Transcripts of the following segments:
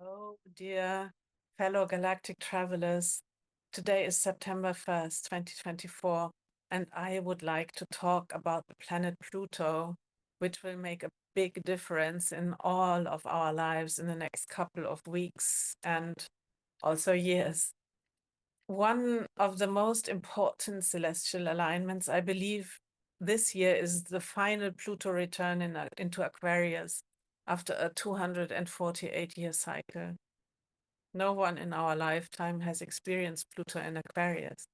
Hello, dear fellow galactic travelers. Today is September 1st, 2024, and I would like to talk about the planet Pluto, which will make a big difference in all of our lives in the next couple of weeks and also years. One of the most important celestial alignments, I believe, this year is the final Pluto return into Aquarius after a 248-year cycle. No one in our lifetime has experienced Pluto in Aquarius.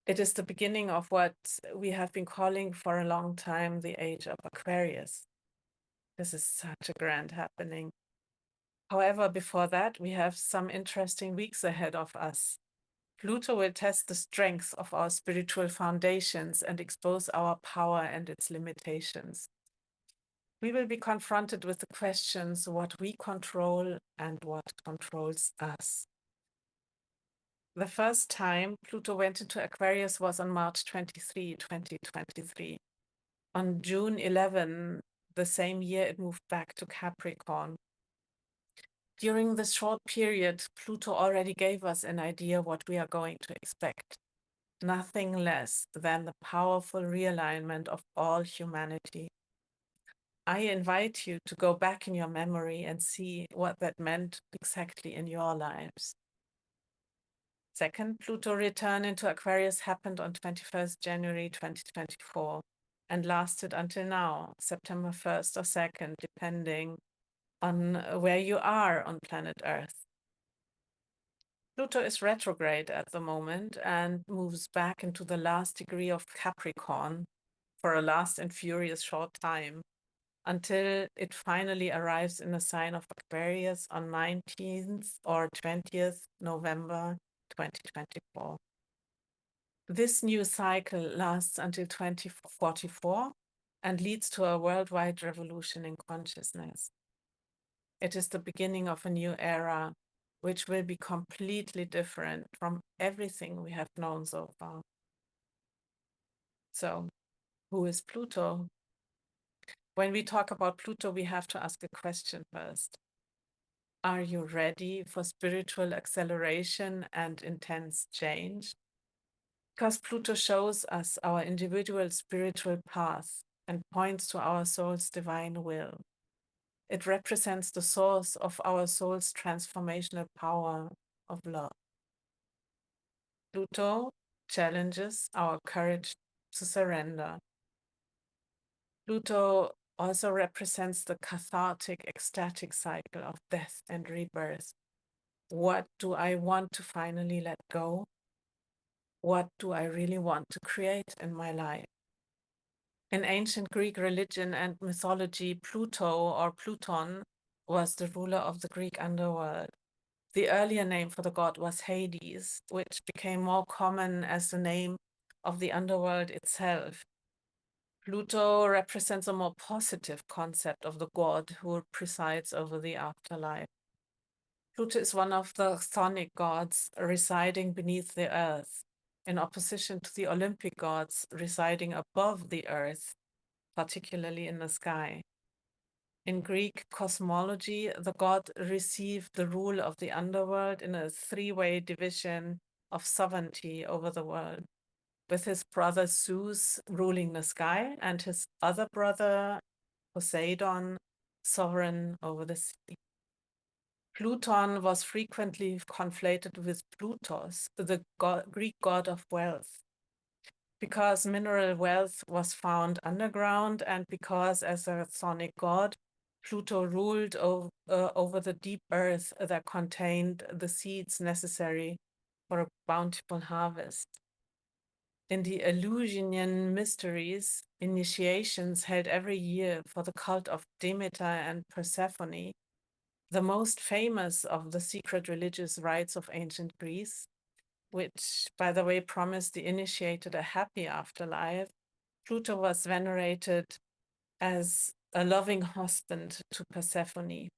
It is the beginning of what we have been calling for a long time the age of Aquarius. This is such a grand happening. However, before that, we have some interesting weeks ahead of us. Pluto will test the strength of our spiritual foundations and expose our power and its limitations. We will be confronted with the questions what we control and what controls us. The first time Pluto went into Aquarius was on March 23, 2023. On June 11, the same year, it moved back to Capricorn. During this short period, Pluto already gave us an idea what we are going to expect. Nothing less than the powerful realignment of all humanity. I invite you to go back in your memory and see what that meant exactly in your lives. Second Pluto return into Aquarius happened on 21st January 2024 and lasted until now, September 1st or 2nd, depending on where you are on planet Earth. Pluto is retrograde at the moment and moves back into the last degree of Capricorn for a last and furious short time until it finally arrives in the sign of Aquarius on 19th or 20th November 2024. This new cycle lasts until 2044 and leads to a worldwide revolution in consciousness. It is the beginning of a new era, which will be completely different from everything we have known so far. So, who is Pluto? When we talk about Pluto, we have to ask a question first. Are you ready for spiritual acceleration and intense change? Because Pluto shows us our individual spiritual path and points to our soul's divine will. It represents the source of our soul's transformational power of love. Pluto challenges our courage to surrender. Pluto also represents the cathartic, ecstatic cycle of death and rebirth. What do I want to finally let go? What do I really want to create in my life? In ancient Greek religion and mythology, Pluto or Pluton was the ruler of the Greek underworld. The earlier name for the god was Hades, which became more common as the name of the underworld itself. Pluto represents a more positive concept of the god who presides over the afterlife. Pluto is one of the chthonic gods residing beneath the earth, in opposition to the Olympic gods residing above the earth, particularly in the sky. In Greek cosmology, the god received the rule of the underworld in a three-way division of sovereignty over the world, with his brother Zeus ruling the sky and his other brother Poseidon sovereign over the sea. Pluton was frequently conflated with Plutos, the Greek god of wealth, because mineral wealth was found underground and because, as a chthonic god, Pluto ruled over the deep earth that contained the seeds necessary for a bountiful harvest. In the Eleusinian mysteries, initiations held every year for the cult of Demeter and Persephone, the most famous of the secret religious rites of ancient Greece, which, by the way, promised the initiated a happy afterlife. Pluto was venerated as a loving husband to Persephone.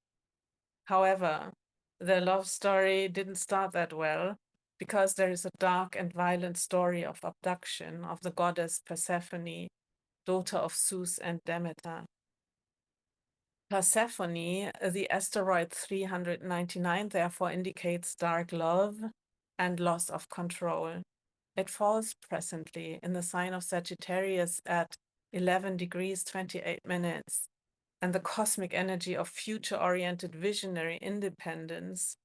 However, their love story didn't start that well, because there is a dark and violent story of abduction of the goddess Persephone, daughter of Zeus and Demeter. Persephone, the asteroid 399, therefore indicates dark love and loss of control. It falls presently in the sign of Sagittarius at 11 degrees 28 minutes, and the cosmic energy of future-oriented visionary independence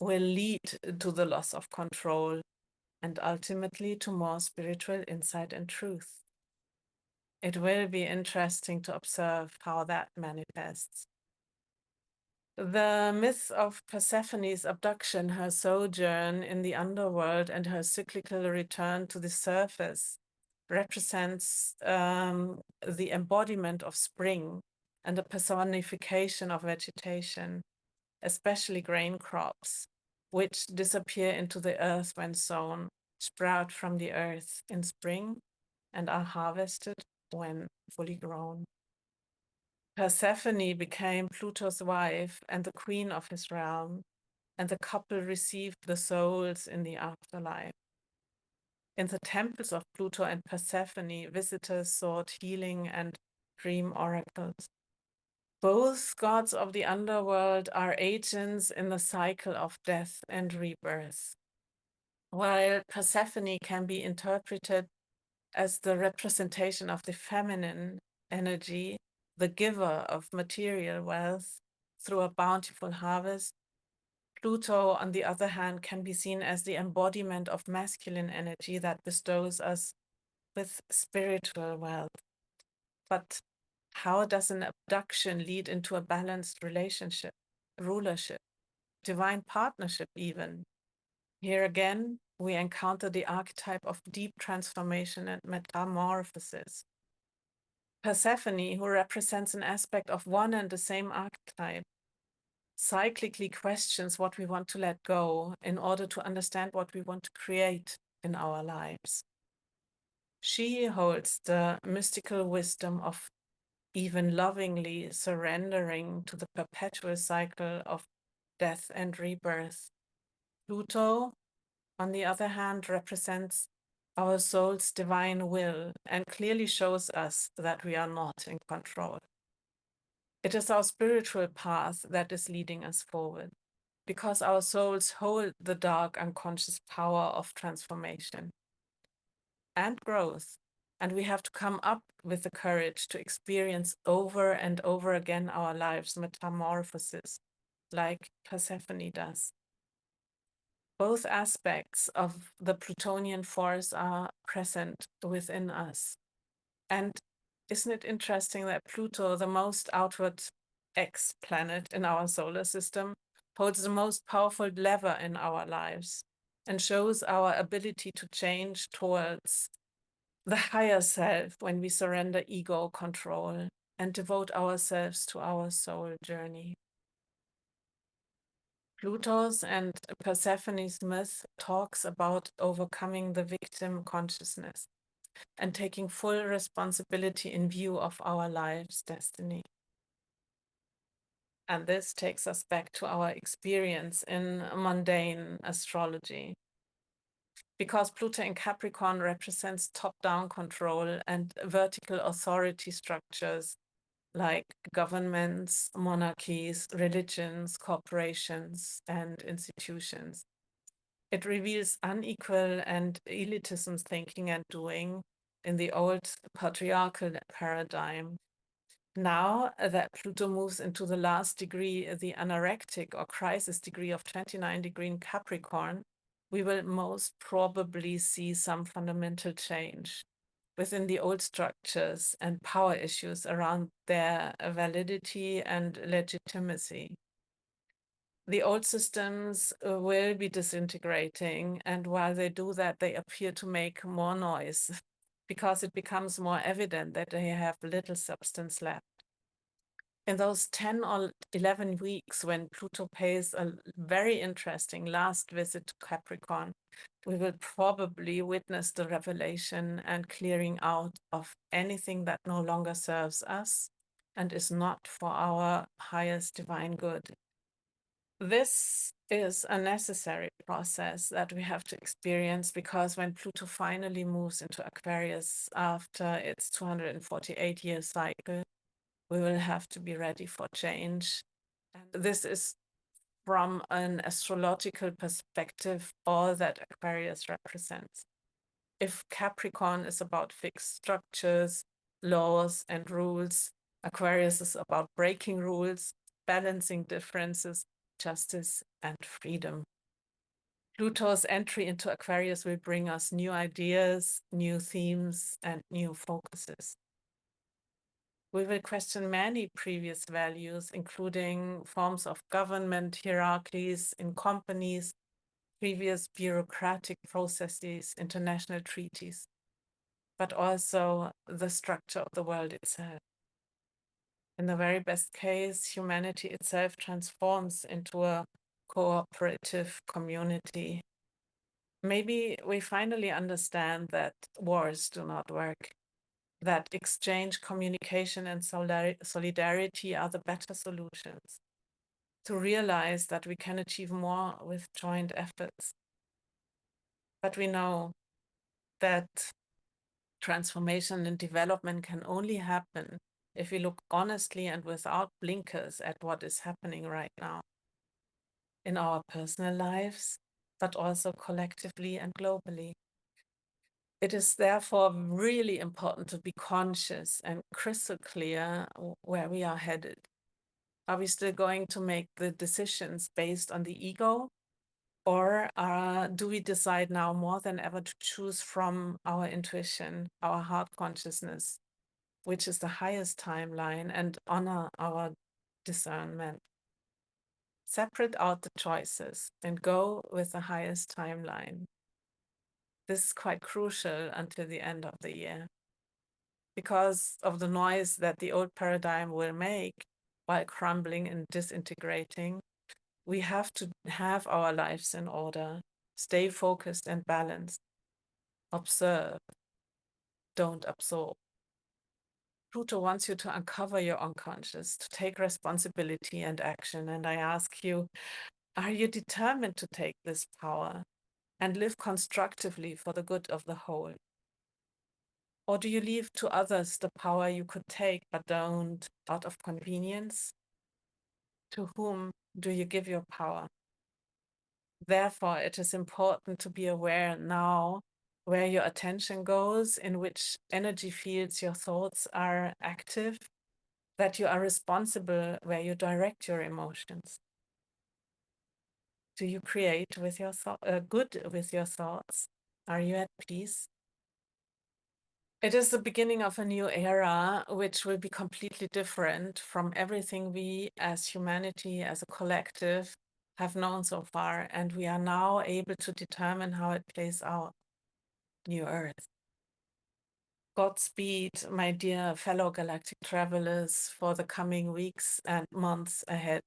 will lead to the loss of control and ultimately to more spiritual insight and truth. It will be interesting to observe how that manifests. The myth of Persephone's abduction, her sojourn in the underworld, and her cyclical return to the surface represents the embodiment of spring and the personification of vegetation, especially grain crops, which disappear into the earth when sown, sprout from the earth in spring, and are harvested when fully grown. Persephone became Pluto's wife and the queen of his realm, and the couple received the souls in the afterlife. In the temples of Pluto and Persephone, visitors sought healing and dream oracles. Both gods of the underworld are agents in the cycle of death and rebirth. While Persephone can be interpreted as the representation of the feminine energy, the giver of material wealth through a bountiful harvest, Pluto, on the other hand, can be seen as the embodiment of masculine energy that bestows us with spiritual wealth. But how does an abduction lead into a balanced relationship, rulership, divine partnership even? Here again, we encounter the archetype of deep transformation and metamorphosis. Persephone, who represents an aspect of one and the same archetype, cyclically questions what we want to let go in order to understand what we want to create in our lives. She holds the mystical wisdom of even lovingly surrendering to the perpetual cycle of death and rebirth. Pluto, on the other hand, represents our soul's divine will and clearly shows us that we are not in control. It is our spiritual path that is leading us forward, because our souls hold the dark unconscious power of transformation and growth, and we have to come up with the courage to experience over and over again our lives' metamorphosis, like Persephone does. Both aspects of the Plutonian force are present within us. And isn't it interesting that Pluto, the most outward ex-planet in our solar system, holds the most powerful lever in our lives and shows our ability to change towards the higher self when we surrender ego control and devote ourselves to our soul journey. Pluto's and Persephone's myth talks about overcoming the victim consciousness and taking full responsibility in view of our life's destiny. And this takes us back to our experience in mundane astrology. Because Pluto in Capricorn represents top-down control and vertical authority structures like governments, monarchies, religions, corporations, and institutions. It reveals unequal and elitism thinking and doing in the old patriarchal paradigm. Now that Pluto moves into the last degree, the anorectic or crisis degree of 29 degree in Capricorn, we will most probably see some fundamental change within the old structures and power issues around their validity and legitimacy. The old systems will be disintegrating, and while they do that, they appear to make more noise because it becomes more evident that they have little substance left. In those 10 or 11 weeks when Pluto pays a very interesting last visit to Capricorn, we will probably witness the revelation and clearing out of anything that no longer serves us and is not for our highest divine good. This is a necessary process that we have to experience, because when Pluto finally moves into Aquarius after its 248-year cycle, We will have to be ready for change. And this is, from an astrological perspective, all that Aquarius represents. If Capricorn is about fixed structures, laws, and rules, Aquarius is about breaking rules, balancing differences, justice, and freedom. Pluto's entry into Aquarius will bring us new ideas, new themes, and new focuses. We will question many previous values, including forms of government, hierarchies in companies, previous bureaucratic processes, international treaties, but also the structure of the world itself. In the very best case, humanity itself transforms into a cooperative community. Maybe we finally understand that wars do not work, that exchange, communication, and solidarity are the better solutions. To realize that we can achieve more with joint efforts. But we know that transformation and development can only happen if we look honestly and without blinkers at what is happening right now in our personal lives, but also collectively and globally. It is therefore really important to be conscious and crystal clear where we are headed. Are we still going to make the decisions based on the ego? Or do we decide now more than ever to choose from our intuition, our heart consciousness, which is the highest timeline, and honor our discernment? Separate out the choices and go with the highest timeline. This is quite crucial until the end of the year, because of the noise that the old paradigm will make while crumbling and disintegrating. We have to have our lives in order, stay focused and balanced, observe, don't absorb. Pluto wants you to uncover your unconscious, to take responsibility and action. And I ask you, are you determined to take this power and live constructively for the good of the whole? Or do you leave to others the power you could take but don't out of convenience? To whom do you give your power? Therefore, it is important to be aware now where your attention goes, in which energy fields your thoughts are active, that you are responsible where you direct your emotions. Do you create with your good with your thoughts? Are you at peace? It is the beginning of a new era, which will be completely different from everything we as humanity, as a collective, have known so far. And we are now able to determine how it plays out. New Earth. Godspeed, my dear fellow galactic travelers, for the coming weeks and months ahead.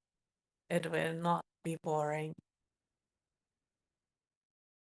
It will not be boring.